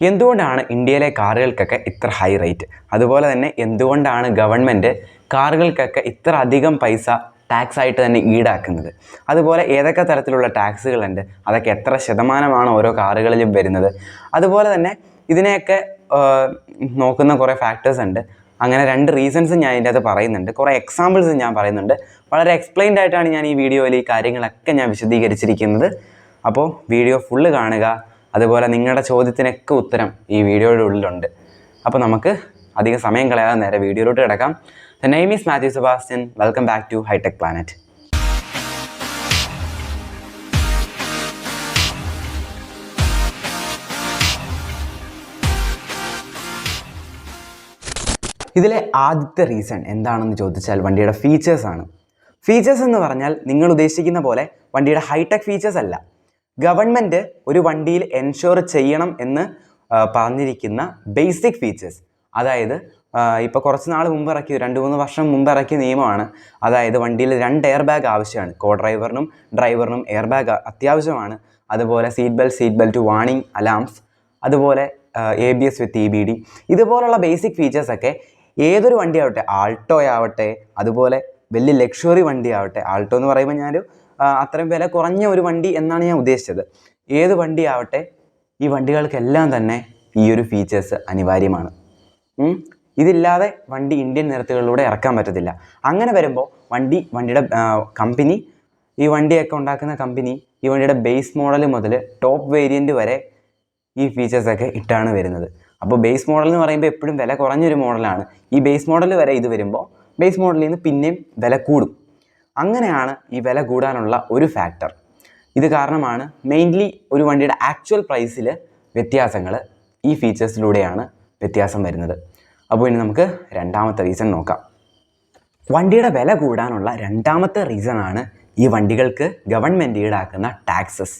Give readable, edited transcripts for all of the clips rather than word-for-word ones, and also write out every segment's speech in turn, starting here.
എന്തുകൊണ്ടാണ് ഇന്ത്യയിലെ കാറുകൾക്കൊക്കെ ഇത്ര ഹൈ റേറ്റ്? അതുപോലെ തന്നെ എന്തുകൊണ്ടാണ് ഗവൺമെൻറ് കാറുകൾക്കൊക്കെ ഇത്ര അധികം പൈസ ടാക്സ് ആയിട്ട് തന്നെ ഈടാക്കുന്നത്? അതുപോലെ ഏതൊക്കെ തരത്തിലുള്ള ടാക്സുകളുണ്ട്, അതൊക്കെ എത്ര ശതമാനമാണ് ഓരോ കാറുകളിലും വരുന്നത്? അതുപോലെ തന്നെ ഇതിനെയൊക്കെ നോക്കുന്ന കുറേ ഫാക്ടേഴ്സ് ഉണ്ട്. അങ്ങനെ 2 റീസൺസ് ഞാൻ ഇതിൻ്റെ അകത്ത് പറയുന്നുണ്ട്, കുറേ എക്സാമ്പിൾസ് ഞാൻ പറയുന്നുണ്ട്. വളരെ എക്സ്പ്ലെയിൻഡ് ആയിട്ടാണ് ഞാൻ ഈ വീഡിയോയിൽ ഈ കാര്യങ്ങളൊക്കെ ഞാൻ വിശദീകരിച്ചിരിക്കുന്നത്. അപ്പോൾ വീഡിയോ ഫുള്ള് കാണുക. അതുപോലെ നിങ്ങളുടെ ചോദ്യത്തിനൊക്കെ ഉത്തരം ഈ വീഡിയോയുടെ ഉള്ളിലുണ്ട്. അപ്പോൾ നമുക്ക് അധികം സമയം കളയാതെ നേരെ വീഡിയോയിലോട്ട് കിടക്കാം. The name is Matthew Sebastian. Welcome back to High Tech Planet. ഇതിലെ ആദ്യത്തെ റീസൺ എന്താണെന്ന് ചോദിച്ചാൽ വണ്ടിയുടെ ഫീച്ചേഴ്സാണ്. ഫീച്ചേഴ്സ് എന്ന് പറഞ്ഞാൽ നിങ്ങൾ ഉദ്ദേശിക്കുന്ന പോലെ വണ്ടിയുടെ ഹൈടെക് ഫീച്ചേഴ്സ് അല്ല. ഗവൺമെൻറ് ഒരു വണ്ടിയിൽ എൻഷുർ ചെയ്യണം എന്ന് പറഞ്ഞിരിക്കുന്ന ബേസിക് ഫീച്ചേഴ്സ്. അതായത് ഇപ്പോൾ കുറച്ച് നാൾ മുമ്പ് ഇറക്കിയ 2-3 വർഷം മുമ്പ് ഇറക്കിയ നിയമമാണ്. അതായത് വണ്ടിയിൽ 2 എയർ ബാഗ് ആവശ്യമാണ്. ഡ്രൈവറിനും എയർ ബാഗ് അത്യാവശ്യമാണ്. അതുപോലെ സീറ്റ് ബെൽറ്റ് വാർണിംഗ് അലാംസ്, അതുപോലെ ABS വിത്ത് EBD, ഇതുപോലുള്ള ബേസിക് ഫീച്ചേഴ്സൊക്കെ ഏതൊരു വണ്ടി ആവട്ടെ, ആൾട്ടോ ആവട്ടെ, അതുപോലെ വലിയ ലക്ഷറി വണ്ടി ആവട്ടെ. ആൾട്ടോ എന്ന് പറയുമ്പോൾ ഞാനൊരു അത്രയും വില കുറഞ്ഞ ഒരു വണ്ടി എന്നാണ് ഞാൻ ഉദ്ദേശിച്ചത്. ഏത് വണ്ടി ആവട്ടെ, ഈ വണ്ടികൾക്കെല്ലാം തന്നെ ഈ ഒരു ഫീച്ചേഴ്സ് അനിവാര്യമാണ്. ഇതില്ലാതെ വണ്ടി ഇന്ത്യൻ നിരത്തുകളിലൂടെ ഇറക്കാൻ പറ്റത്തില്ല. അങ്ങനെ വരുമ്പോൾ വണ്ടിയുടെ കമ്പനി, ഈ വണ്ടിയൊക്കെ ഉണ്ടാക്കുന്ന കമ്പനി ഈ വണ്ടിയുടെ ബേസ് മോഡൽ മുതൽ ടോപ്പ് വേരിയൻറ്റ് വരെ ഈ ഫീച്ചേഴ്സൊക്കെ ഇട്ടാണ് വരുന്നത്. അപ്പോൾ ബേസ് മോഡൽ എന്ന് പറയുമ്പോൾ എപ്പോഴും വില കുറഞ്ഞൊരു മോഡലാണ്. ഈ ബേസ് മോഡൽ വരെ ഇത് വരുമ്പോൾ ബേസ് മോഡലിൽ നിന്ന് പിന്നെയും വില കൂടും. അങ്ങനെയാണ് ഈ വില കൂടാനുള്ള ഒരു ഫാക്ടർ. ഇത് കാരണമാണ് മെയിൻലി ഒരു വണ്ടിയുടെ ആക്ച്വൽ പ്രൈസിൽ വ്യത്യാസങ്ങൾ ഈ ഫീച്ചേഴ്സിലൂടെയാണ് വ്യത്യാസം വരുന്നത്. അപ്പോൾ ഇനി നമുക്ക് രണ്ടാമത്തെ റീസൺ നോക്കാം. വണ്ടിയുടെ വില കൂടാനുള്ള രണ്ടാമത്തെ റീസണാണ് ഈ വണ്ടികൾക്ക് ഗവൺമെൻറ് ഈടാക്കുന്ന ടാക്സസ്.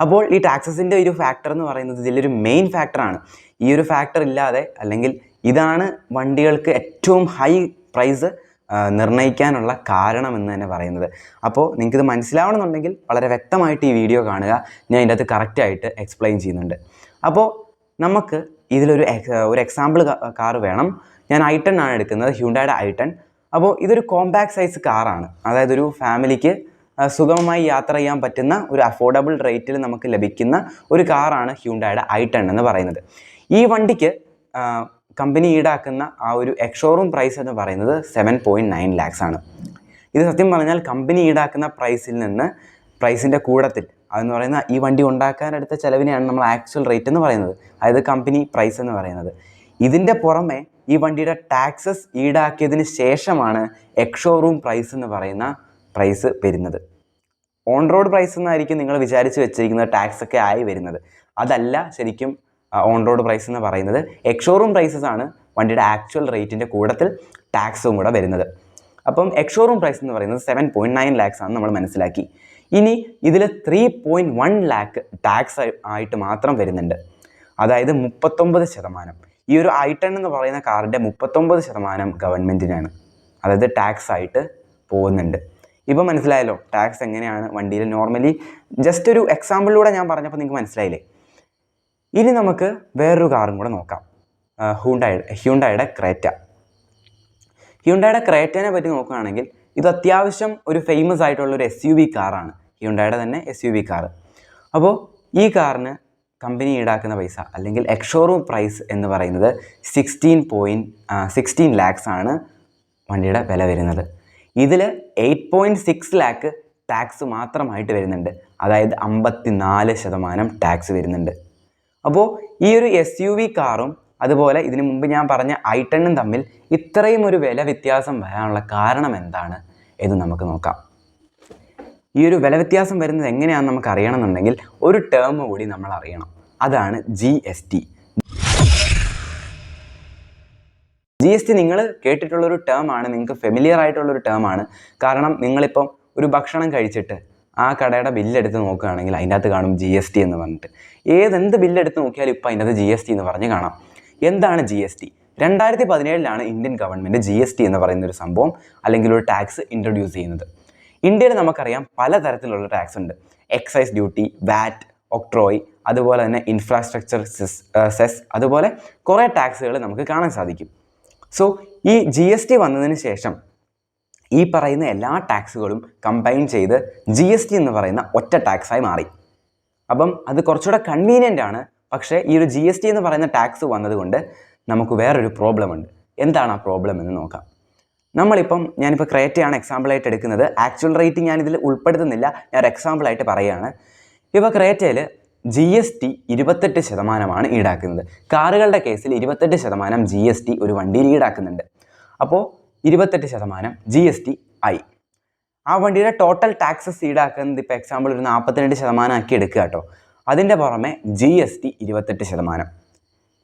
അപ്പോൾ ഈ ടാക്സസിൻ്റെ ഒരു ഫാക്ടർ എന്ന് പറയുന്നത് ഇതിലൊരു മെയിൻ ഫാക്ടറാണ്. ഈ ഒരു ഫാക്ടർ ഇല്ലാതെ, അല്ലെങ്കിൽ ഇതാണ് വണ്ടികൾക്ക് ഏറ്റവും ഹൈ പ്രൈസ് നിർണ്ണയിക്കാനുള്ള കാരണമെന്ന് തന്നെ പറയുന്നത്. അപ്പോൾ നിങ്ങൾക്കിത് മനസ്സിലാവണമെന്നുണ്ടെങ്കിൽ വളരെ വ്യക്തമായിട്ട് ഈ വീഡിയോ കാണുക. ഞാൻ ഇതിൻ്റെ അകത്ത് കറക്റ്റായിട്ട് എക്സ്പ്ലെയിൻ ചെയ്യുന്നുണ്ട്. അപ്പോൾ നമുക്ക് ഇതിലൊരു എക്സാമ്പിൾ കാർ വേണം. ഞാൻ i10 ആണ് എടുക്കുന്നത്, ഹ്യുണ്ടായുടെ i10. അപ്പോൾ ഇതൊരു കോമ്പാക്ട് സൈസ് കാറാണ്. അതായത് ഒരു ഫാമിലിക്ക് സുഗമമായി യാത്ര ചെയ്യാൻ പറ്റുന്ന ഒരു അഫോർഡബിൾ റേറ്റിൽ നമുക്ക് ലഭിക്കുന്ന ഒരു കാറാണ് ഹ്യുണ്ടായുടെ i10 എന്ന് പറയുന്നത്. ഈ വണ്ടിക്ക് കമ്പനി ഈടാക്കുന്ന ആ ഒരു എക്സ്ഷോറൂം പ്രൈസ് എന്ന് പറയുന്നത് 7.9 lakhs ആണ്. ഇത് സത്യം പറഞ്ഞാൽ കമ്പനി ഈടാക്കുന്ന പ്രൈസിൻ്റെ കൂടത്തിൽ അതെന്ന് പറയുന്ന ഈ വണ്ടി ഉണ്ടാക്കാനെടുത്ത ചിലവിനെയാണ് നമ്മൾ ആക്ച്വൽ റേറ്റ് എന്ന് പറയുന്നത്, അതായത് കമ്പനി പ്രൈസ് എന്ന് പറയുന്നത്. ഇതിൻ്റെ പുറമെ ഈ വണ്ടിയുടെ ടാക്സസ് ഈടാക്കിയതിന് ശേഷമാണ് എക്സ്ഷോറൂം പ്രൈസ് എന്ന് പറയുന്ന പ്രൈസ് വരുന്നത്. ഓൺ റോഡ് പ്രൈസ് എന്നായിരിക്കും നിങ്ങൾ വിചാരിച്ച് വെച്ചിരിക്കുന്നത് ടാക്സൊക്കെ ആയി വരുന്നത്. അതല്ല ശരിക്കും ഓൺ റോഡ് പ്രൈസ് എന്ന് പറയുന്നത്. എക്സ്ഷോറൂം പ്രൈസസ് ആണ് വണ്ടിയുടെ ആക്ച്വൽ റേറ്റിൻ്റെ കൂടത്തിൽ ടാക്സും കൂടെ വരുന്നത്. അപ്പം എക്സ്ഷോറൂം പ്രൈസ് എന്ന് പറയുന്നത് 7.9 lakhs ആണ് നമ്മൾ മനസ്സിലാക്കി. ഇനി ഇതിൽ 3.1 lakh ടാക്സ് ആയിട്ട് മാത്രം വരുന്നുണ്ട്. അതായത് 39%. ഈ ഒരു i10 എന്ന് പറയുന്ന കാറിൻ്റെ 39% ഗവൺമെൻറ്റിനാണ്, അതായത് ടാക്സ് ആയിട്ട് പോകുന്നുണ്ട്. ഇപ്പോൾ മനസ്സിലായല്ലോ ടാക്സ് എങ്ങനെയാണ് വണ്ടിയിൽ നോർമലി. ജസ്റ്റ് ഒരു എക്സാമ്പിളിലൂടെ ഞാൻ പറഞ്ഞപ്പോൾ നിങ്ങൾക്ക് മനസ്സിലായില്ലേ. ഇനി നമുക്ക് വേറൊരു കാറും കൂടെ നോക്കാം, ഹ്യുണ്ടായുടെ ക്രേറ്റ. ഹ്യുണ്ടായുടെ ക്രേറ്റനെ പറ്റി നോക്കുകയാണെങ്കിൽ ഇത് അത്യാവശ്യം ഒരു ഫേമസ് ആയിട്ടുള്ളൊരു SUV കാറാണ്, ഹ്യുണ്ടായുടെ തന്നെ SUV കാറ്. അപ്പോൾ ഈ കാറിന് കമ്പനി ഈടാക്കുന്ന പൈസ അല്ലെങ്കിൽ എക്സ്ഷോറൂം പ്രൈസ് എന്ന് പറയുന്നത് 16 lakhs ആണ് വണ്ടിയുടെ വില വരുന്നത്. ഇതിൽ 8.6 lakh ടാക്സ് മാത്രമായിട്ട് വരുന്നുണ്ട്, അതായത് 54% ടാക്സ് വരുന്നുണ്ട്. അപ്പോൾ ഈ ഒരു SUV കാറും അതുപോലെ ഇതിനു മുമ്പ് ഞാൻ പറഞ്ഞ i10 തമ്മിൽ ഇത്രയും ഒരു വില വ്യത്യാസം വരാനുള്ള കാരണം എന്താണ് എന്ന് നമുക്ക് നോക്കാം. ഈ ഒരു വില വ്യത്യാസം വരുന്നത് എങ്ങനെയാണെന്ന് നമുക്ക് അറിയണമെന്നുണ്ടെങ്കിൽ ഒരു ടേം കൂടി നമ്മൾ അറിയണം, അതാണ് GST. GST നിങ്ങൾ കേട്ടിട്ടുള്ളൊരു ടേമാണ്, നിങ്ങൾക്ക് ഫെമിലിയർ ആയിട്ടുള്ളൊരു ടേമാണ്. കാരണം നിങ്ങളിപ്പം ഒരു ഭക്ഷണം കഴിച്ചിട്ട് ആ കടയുടെ ബില്ലെടുത്ത് നോക്കുകയാണെങ്കിൽ അതിൻ്റെ അകത്ത് കാണും GST എന്ന് പറഞ്ഞിട്ട്. എന്ത് ബില്ലെടുത്ത് നോക്കിയാലും ഇപ്പോൾ അതിൻ്റെ അകത്ത് GST എന്ന് പറഞ്ഞ് കാണാം. എന്താണ് GST? 2017 ഇന്ത്യൻ ഗവൺമെൻറ് GST എന്ന് പറയുന്നൊരു സംഭവം അല്ലെങ്കിൽ ഒരു ടാക്സ് ഇൻട്രൊഡ്യൂസ് ചെയ്യുന്നത്. ഇന്ത്യയിൽ നമുക്കറിയാം പലതരത്തിലുള്ള ടാക്സ് ഉണ്ട്. എക്സൈസ് ഡ്യൂട്ടി, VAT, ഒക്ട്രോയ്, അതുപോലെ തന്നെ ഇൻഫ്രാസ്ട്രക്ചർ സെസ്, അതുപോലെ കുറേ ടാക്സുകൾ നമുക്ക് കാണാൻ സാധിക്കും. സോ ഈ GST വന്നതിന് ശേഷം ഈ പറയുന്ന എല്ലാ ടാക്സുകളും കമ്പൈൻ ചെയ്ത് GST എന്ന് പറയുന്ന ഒറ്റ ടാക്സായി മാറി. അപ്പം അത് കുറച്ചുകൂടെ കൺവീനിയൻ്റ് ആണ്. പക്ഷേ ഈ ഒരു GST എന്ന് പറയുന്ന ടാക്സ് വന്നതുകൊണ്ട് നമുക്ക് വേറൊരു പ്രോബ്ലം ഉണ്ട്. എന്താണ് ആ പ്രോബ്ലം എന്ന് നോക്കാം. ഞാനിപ്പോൾ ക്രേറ്റയാണ് എക്സാമ്പിളായിട്ട് എടുക്കുന്നത്. ആക്ച്വൽ റേറ്റ് ഞാനിതിൽ ഉൾപ്പെടുത്തുന്നില്ല, ഞാൻ ഒരു എക്സാമ്പിളായിട്ട് പറയുകയാണ്. ഇപ്പോൾ ക്രേറ്റയിൽ GST 28% ഈടാക്കുന്നത്. കാറുകളുടെ കേസിൽ 28% GST ഒരു വണ്ടിയിൽ ഈടാക്കുന്നുണ്ട്. അപ്പോൾ 28% GST ആയി. ആ വണ്ടിയുടെ ടോട്ടൽ ടാക്സസ് ഈടാക്കുന്നത് ഇപ്പോൾ എക്സാമ്പിൾ ഒരു 42% ആക്കി എടുക്കുക കേട്ടോ. അതിൻ്റെ പുറമെ GST 28%.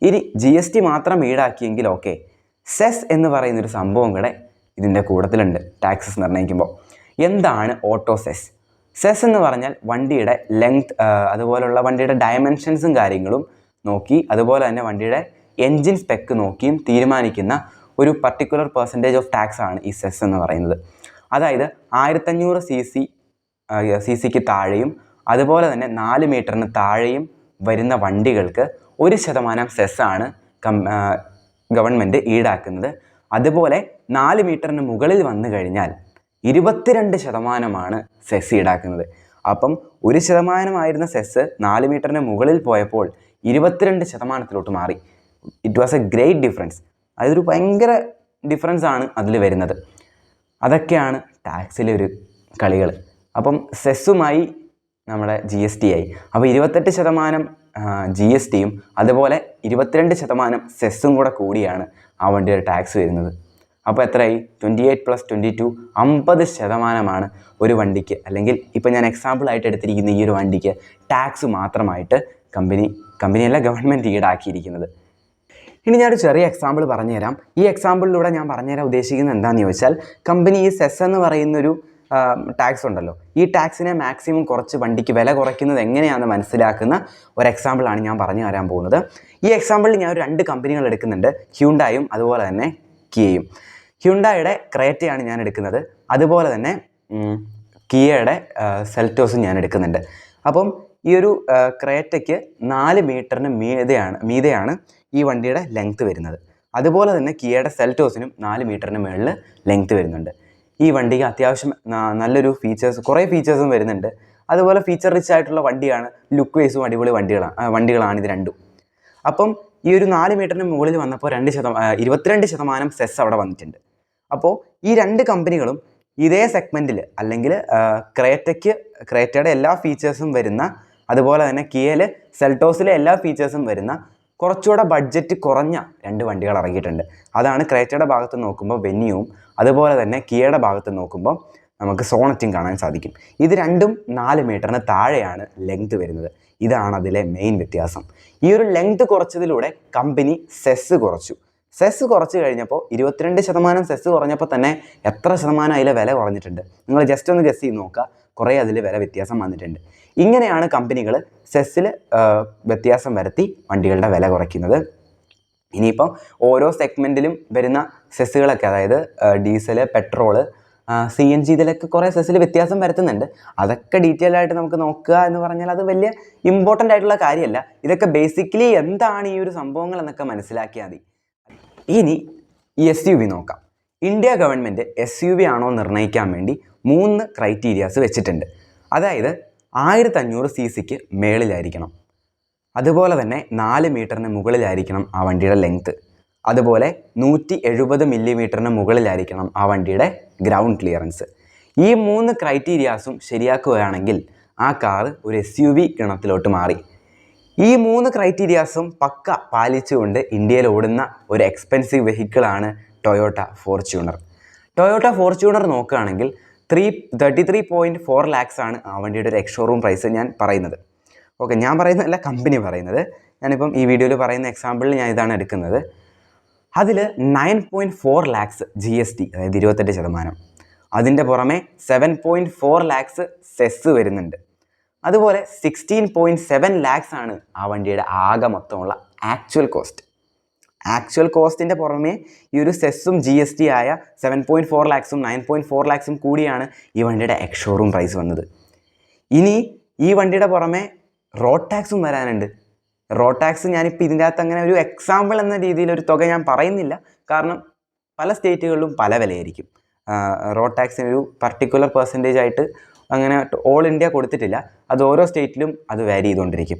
ഇനി GST മാത്രം ഈടാക്കിയെങ്കിൽ ഓക്കെ, സെസ് എന്ന് പറയുന്നൊരു സംഭവം കൂടെ ഇതിൻ്റെ കൂട്ടത്തിലുണ്ട് ടാക്സസ് നിർണ്ണയിക്കുമ്പോൾ. എന്താണ് ഓട്ടോ സെസ്? സെസ് എന്ന് പറഞ്ഞാൽ വണ്ടിയുടെ ലെങ്ത്, അതുപോലുള്ള വണ്ടിയുടെ ഡയമെൻഷൻസും കാര്യങ്ങളും നോക്കി, അതുപോലെ തന്നെ വണ്ടിയുടെ എൻജിൻ സ്പെക്ക് നോക്കിയും തീരുമാനിക്കുന്ന ഒരു പർട്ടിക്കുലർ പെർസെൻറ്റേജ് ഓഫ് ടാക്സ് ആണ് ഈ സെസ് എന്ന് പറയുന്നത്. അതായത് 1500 cc താഴെയും അതുപോലെ തന്നെ 4 മീറ്ററിന് താഴെയും വരുന്ന വണ്ടികൾക്ക് 1% സെസ്സാണ് ഗവൺമെൻറ് ഈടാക്കുന്നത്. അതുപോലെ 4 മീറ്ററിന് മുകളിൽ വന്നു കഴിഞ്ഞാൽ 22% സെസ് ഈടാക്കുന്നത്. അപ്പം 1% സെസ് 4 മീറ്ററിന് മുകളിൽ പോയപ്പോൾ 22% മാറി. It was A great difference. അതൊരു ഭയങ്കര ഡിഫറൻസ് ആണ് അതിൽ വരുന്നത്. അതൊക്കെയാണ് ടാക്സിലെ ഒരു കളികൾ. അപ്പം സെസ്സുമായി നമ്മുടെ GST ആയി. അപ്പോൾ 28% GSTയും അതുപോലെ 22% സെസ്സും കൂടെ കൂടിയാണ് ആ വണ്ടിയുടെ ടാക്സ് വരുന്നത്. അപ്പോൾ എത്രയായി? 28 + 22 50% ഒരു വണ്ടിക്ക്, അല്ലെങ്കിൽ ഇപ്പോൾ ഞാൻ എക്സാമ്പിളായിട്ട് എടുത്തിരിക്കുന്ന ഈ ഒരു വണ്ടിക്ക് ടാക്സ് മാത്രമായിട്ട് കമ്പനിയല്ല ഗവൺമെൻറ് ഈടാക്കിയിരിക്കുന്നത്. ഇനി ഞാനൊരു ചെറിയ എക്സാമ്പിൾ പറഞ്ഞുതരാം. ഈ എക്സാമ്പിളിലൂടെ ഞാൻ പറഞ്ഞുതരാൻ ഉദ്ദേശിക്കുന്നത് എന്താണെന്ന് ചോദിച്ചാൽ, കമ്പനി ഈ സെസ് എന്ന് പറയുന്നൊരു ടാക്സ് ഉണ്ടല്ലോ, ഈ ടാക്സിനെ മാക്സിമം കുറച്ച് വണ്ടിക്ക് വില കുറയ്ക്കുന്നത് എങ്ങനെയാണെന്ന് മനസ്സിലാക്കുന്ന ഒരു എക്സാമ്പിളാണ് ഞാൻ പറഞ്ഞു തരാൻ പോകുന്നത്. ഈ എക്സാമ്പിളിൽ ഞാൻ 2 കമ്പനികൾ എടുക്കുന്നുണ്ട്, ഹ്യുണ്ടായും അതുപോലെ തന്നെ കിയയും. ഹ്യുണ്ടായുടെ ക്രേറ്റയാണ് ഞാൻ എടുക്കുന്നത്, അതുപോലെ തന്നെ കിയയുടെ സെൽറ്റോസും ഞാൻ എടുക്കുന്നുണ്ട്. അപ്പം ഈ ഒരു ക്രേറ്റയ്ക്ക് 4 മീറ്ററിന് മീതെയാണ് ഈ വണ്ടിയുടെ ലെങ്ത്ത് വരുന്നത്. അതുപോലെ തന്നെ കിയയുടെ സെൽറ്റോസിനും 4 മീറ്ററിന് മുകളിൽ ലെങ്ത്ത് വരുന്നുണ്ട്. ഈ വണ്ടിക്ക് അത്യാവശ്യം നല്ലൊരു കുറേ ഫീച്ചേഴ്സും വരുന്നുണ്ട്. അതുപോലെ ഫീച്ചർ റിച്ച് ആയിട്ടുള്ള വണ്ടിയാണ്, ലുക്ക് വൈസും അടിപൊളി വണ്ടികളാണ് ഇത് രണ്ടും. അപ്പം ഈ ഒരു 4 മീറ്ററിന് മുകളിൽ വന്നപ്പോൾ 22% സെസ് അവിടെ വന്നിട്ടുണ്ട്. അപ്പോൾ ഈ 2 കമ്പനികളും ഇതേ സെഗ്മെൻറ്റിൽ, അല്ലെങ്കിൽ ക്രേറ്റയുടെ എല്ലാ ഫീച്ചേഴ്സും വരുന്ന, അതുപോലെ തന്നെ കിയയിൽ സെൽറ്റോസിലെ എല്ലാ ഫീച്ചേഴ്സും വരുന്ന കുറച്ചുകൂടെ ബഡ്ജറ്റ് കുറഞ്ഞ 2 വണ്ടികൾ ഇറങ്ങിയിട്ടുണ്ട്. അതാണ് ക്രേറ്റയുടെ ഭാഗത്ത് നോക്കുമ്പോൾ വെന്യൂവും, അതുപോലെ തന്നെ കിയയുടെ ഭാഗത്ത് നോക്കുമ്പോൾ നമുക്ക് സോണറ്റും കാണാൻ സാധിക്കും. ഇത് രണ്ടും 4 മീറ്ററിന് താഴെയാണ് ലെങ്ത് വരുന്നത്. ഇതാണ് അതിലെ മെയിൻ വ്യത്യാസം. ഈ ഒരു ലെങ്ത് കുറച്ചതിലൂടെ കമ്പനി സെസ് കുറച്ചു കഴിഞ്ഞപ്പോൾ 22% സെസ് കുറഞ്ഞപ്പോൾ തന്നെ എത്ര ശതമാനം അതിലെ വില കുറഞ്ഞിട്ടുണ്ട്? നിങ്ങൾ ജസ്റ്റ് ഒന്ന് ഗസ് ചെയ്ത് നോക്കുക, കുറേ അതിൽ വില വ്യത്യാസം വന്നിട്ടുണ്ട്. ഇങ്ങനെയാണ് കമ്പനികൾ സെസ്സിൽ വ്യത്യാസം വരുത്തി വണ്ടികളുടെ വില കുറയ്ക്കുന്നത്. ഇനിയിപ്പം ഓരോ സെഗ്മെൻറ്റിലും വരുന്ന സെസ്സുകളൊക്കെ, അതായത് ഡീസൽ, പെട്രോള്, CNG, ഇതിലൊക്കെ കുറേ സെസ്സിൽ വ്യത്യാസം വരുത്തുന്നുണ്ട്. അതൊക്കെ ഡീറ്റെയിൽ ആയിട്ട് നമുക്ക് നോക്കുക എന്ന് പറഞ്ഞാൽ അത് വലിയ ഇമ്പോർട്ടൻ്റ് ആയിട്ടുള്ള കാര്യമല്ല. ഇതൊക്കെ ബേസിക്കലി എന്താണ് ഈ ഒരു സംഭവങ്ങൾ എന്നൊക്കെ മനസ്സിലാക്കിയാൽ മതി. ഇനി SUV നോക്കാം. ഇന്ത്യ ഗവൺമെൻറ് SUV ആണോ നിർണ്ണയിക്കാൻ വേണ്ടി 3 ക്രൈറ്റീരിയാസ് വെച്ചിട്ടുണ്ട്. അതായത് 1500 cc മേളിലായിരിക്കണം, അതുപോലെ തന്നെ 4 മീറ്ററിന് മുകളിലായിരിക്കണം ആ വണ്ടിയുടെ ലെങ്ത്ത്, അതുപോലെ 170 മില്ലിമീറ്ററിന് മുകളിലായിരിക്കണം ആ വണ്ടിയുടെ ഗ്രൗണ്ട് ക്ലിയറൻസ്. ഈ 3 ക്രൈറ്റീരിയാസും ശരിയാക്കുകയാണെങ്കിൽ ആ കാറ് ഒരു SUV ഗണത്തിലോട്ട് മാറി. ഈ 3 ക്രൈറ്റീരിയാസും പക്ക പാലിച്ചുകൊണ്ട് ഇന്ത്യയിൽ ഓടുന്ന ഒരു എക്സ്പെൻസീവ് വെഹിക്കിളാണ് ടൊയോട്ട ഫോർച്യൂണർ. ടൊയോട്ട ഫോർച്യൂണർ നോക്കുകയാണെങ്കിൽ 33.4 lakhs ആണ് ആ വണ്ടിയുടെ ഒരു എക്സ്ഷോറൂം പ്രൈസ് ഞാൻ പറയുന്നത്. ഓക്കെ, ഞാൻ പറയുന്നതല്ല, കമ്പനി പറയുന്നത്. ഞാനിപ്പം ഈ വീഡിയോയിൽ പറയുന്ന എക്സാമ്പിളിൽ ഞാൻ ഇതാണ് എടുക്കുന്നത്. അതിൽ 9.4 lakhs GST, അതായത് 28%. അതിൻ്റെ പുറമെ 7.4 lakhs സെസ് വരുന്നുണ്ട്. അതുപോലെ 16.7 lakhs ആണ് ആ വണ്ടിയുടെ ആകെ മൊത്തമുള്ള ആക്ച്വൽ കോസ്റ്റിൻ്റെ പുറമെ ഈ ഒരു സെസ്സും GST ആയ 7.4 lakhsഉം 9.4 lakhsഉം കൂടിയാണ് ഈ വണ്ടിയുടെ എക്സ്ഷോറൂം പ്രൈസ് വന്നത്. ഇനി ഈ വണ്ടിയുടെ പുറമെ റോഡ് ടാക്സും വരാനുണ്ട്. റോഡ് ടാക്സ് ഞാനിപ്പോൾ ഇതിൻ്റെ അകത്ത് അങ്ങനെ ഒരു എക്സാമ്പിൾ എന്ന രീതിയിൽ ഒരു തുക ഞാൻ പറയുന്നില്ല, കാരണം പല സ്റ്റേറ്റുകളിലും പല വിലയായിരിക്കും. റോഡ് ടാക്സിന് ഒരു പർട്ടിക്കുലർ പെർസെൻറ്റേജ് ആയിട്ട് അങ്ങനെ ഓൾ ഇന്ത്യ കൊടുത്തിട്ടില്ല, അത് ഓരോ സ്റ്റേറ്റിലും അത് വാരി ചെയ്തുകൊണ്ടിരിക്കും.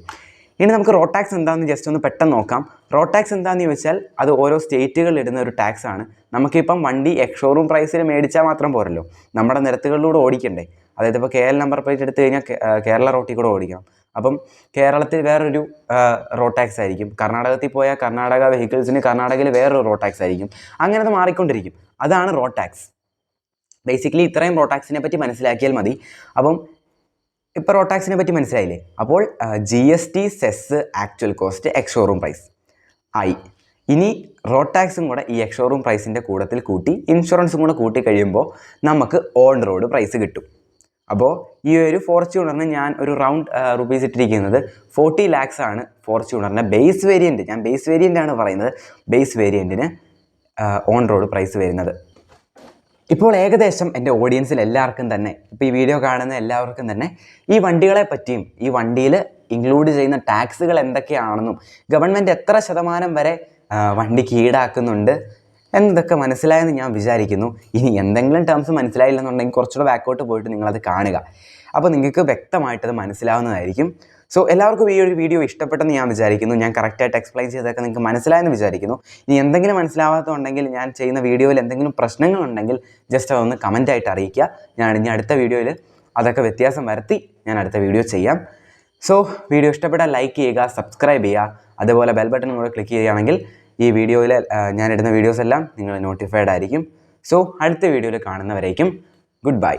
ഇനി നമുക്ക് റോഡ് ടാക്സ് എന്താണെന്ന് ജസ്റ്റ് ഒന്ന് പെട്ടെന്ന് നോക്കാം. റോഡ് ടാക്സ് എന്താണെന്ന് ചോദിച്ചാൽ അത് ഓരോ സ്റ്റേറ്റുകളിൽ ഇടുന്ന ഒരു ടാക്സ് ആണ്. നമുക്കിപ്പം വണ്ടി ഷോറൂം പ്രൈസിൽ മേടിച്ചാൽ മാത്രം പോരല്ലോ, നമ്മുടെ നിരത്തുകളിലൂടെ ഓടിക്കണ്ടേ. അതായത് ഇപ്പോൾ KL നമ്പർ പ്ലേറ്റ് എടുത്തു കഴിഞ്ഞാൽ കേരള റോട്ടിൽ കൂടെ ഓടിക്കണം. അപ്പം കേരളത്തിൽ വേറൊരു റോഡ് ടാക്സ് ആയിരിക്കും, കർണാടകത്തിൽ പോയാൽ കർണാടക വെഹിക്കിൾസിന് കർണാടകയിൽ വേറൊരു റോഡ് ടാക്സ് ആയിരിക്കും. അങ്ങനെ അത് മാറിക്കൊണ്ടിരിക്കും. അതാണ് റോഡ് ടാക്സ്. ബേസിക്കലി ഇത്രയും റോഡ് ടാക്സിനെ പറ്റി മനസ്സിലാക്കിയാൽ മതി. അപ്പം ഇപ്പോൾ റോഡ് ടാക്സിനെ പറ്റി മനസ്സിലായില്ലേ? അപ്പോൾ GST, cess, actual cost, showroom price ആയി. ഇനി റോഡ് ടാക്സും കൂടെ ഈ ഷോറൂം പ്രൈസിൻ്റെ കൂട്ടത്തിൽ കൂട്ടി ഇൻഷുറൻസും കൂടെ കൂട്ടി കഴിയുമ്പോൾ നമുക്ക് ഓൺ റോഡ് പ്രൈസ് കിട്ടും. അപ്പോൾ ഈ ഒരു ഫോർച്യൂണറിന് ഞാൻ ഒരു റൗണ്ട് റുപ്പീസ് ഇട്ടിരിക്കുന്നത് 40 lakhs ആണ് ഫോർച്യൂണറിൻ്റെ ബേസ് വേരിയൻറ്റ്. ഞാൻ ബേസ് വേരിയൻ്റ് ആണ് പറയുന്നത്. ബേസ് വേരിയൻറ്റിന് ഓൺ റോഡ് പ്രൈസ് വരുന്നത്. ഇപ്പോൾ ഏകദേശം എൻ്റെ ഓഡിയൻസിൽ എല്ലാവർക്കും തന്നെ, ഇപ്പോൾ ഈ വീഡിയോ കാണുന്ന എല്ലാവർക്കും തന്നെ ഈ വണ്ടികളെ പറ്റിയും ഈ വണ്ടിയിൽ ഇൻക്ലൂഡ് ചെയ്യുന്ന ടാക്സുകൾ എന്തൊക്കെയാണെന്നും ഗവൺമെൻറ് എത്ര ശതമാനം വരെ വണ്ടിക്ക് ഈടാക്കുന്നുണ്ട് എന്നതൊക്കെ മനസ്സിലായെന്ന് ഞാൻ വിചാരിക്കുന്നു. ഇനി എന്തെങ്കിലും ടേംസ് മനസ്സിലായില്ലെന്നുണ്ടെങ്കിൽ കുറച്ചുകൂടെ ബാക്കോട്ട് പോയിട്ട് നിങ്ങളത് കാണുക. അപ്പോൾ നിങ്ങൾക്ക് വ്യക്തമായിട്ടത് മനസ്സിലാവുന്നതായിരിക്കും. സോ എല്ലാവർക്കും ഈ ഒരു വീഡിയോ ഇഷ്ടപ്പെട്ടെന്ന് ഞാൻ വിചാരിക്കുന്നു. ഞാൻ കറക്റ്റായിട്ട് എക്സ്പ്ലെയിൻ ചെയ്തൊക്കെ നിങ്ങൾക്ക് മനസ്സിലായെന്ന് വിചാരിക്കുന്നു. ഇനി എന്തെങ്കിലും മനസ്സിലാവാത്തതുണ്ടെങ്കിൽ, ഞാൻ ചെയ്യുന്ന വീഡിയോയിൽ എന്തെങ്കിലും പ്രശ്നങ്ങളുണ്ടെങ്കിൽ ജസ്റ്റ് അതൊന്ന് കമൻറ്റായിട്ട് അറിയിക്കുക. ഞാൻ ഇനി അടുത്ത വീഡിയോയിൽ അതൊക്കെ വ്യത്യാസം വരുത്തി ഞാൻ അടുത്ത വീഡിയോ ചെയ്യാം. സോ വീഡിയോ ഇഷ്ടപ്പെട്ടാൽ ലൈക്ക് ചെയ്യുക, സബ്സ്ക്രൈബ് ചെയ്യുക, അതുപോലെ ബെൽ ബട്ടൺ കൂടെ ക്ലിക്ക് ചെയ്യുകയാണെങ്കിൽ ഈ വീഡിയോയിൽ ഞാനിടുന്ന വീഡിയോസ് എല്ലാം നിങ്ങൾ നോട്ടിഫൈഡ് ആയിരിക്കും. സോ അടുത്ത വീഡിയോയിൽ കാണുന്നവരേക്കും ഗുഡ് ബൈ.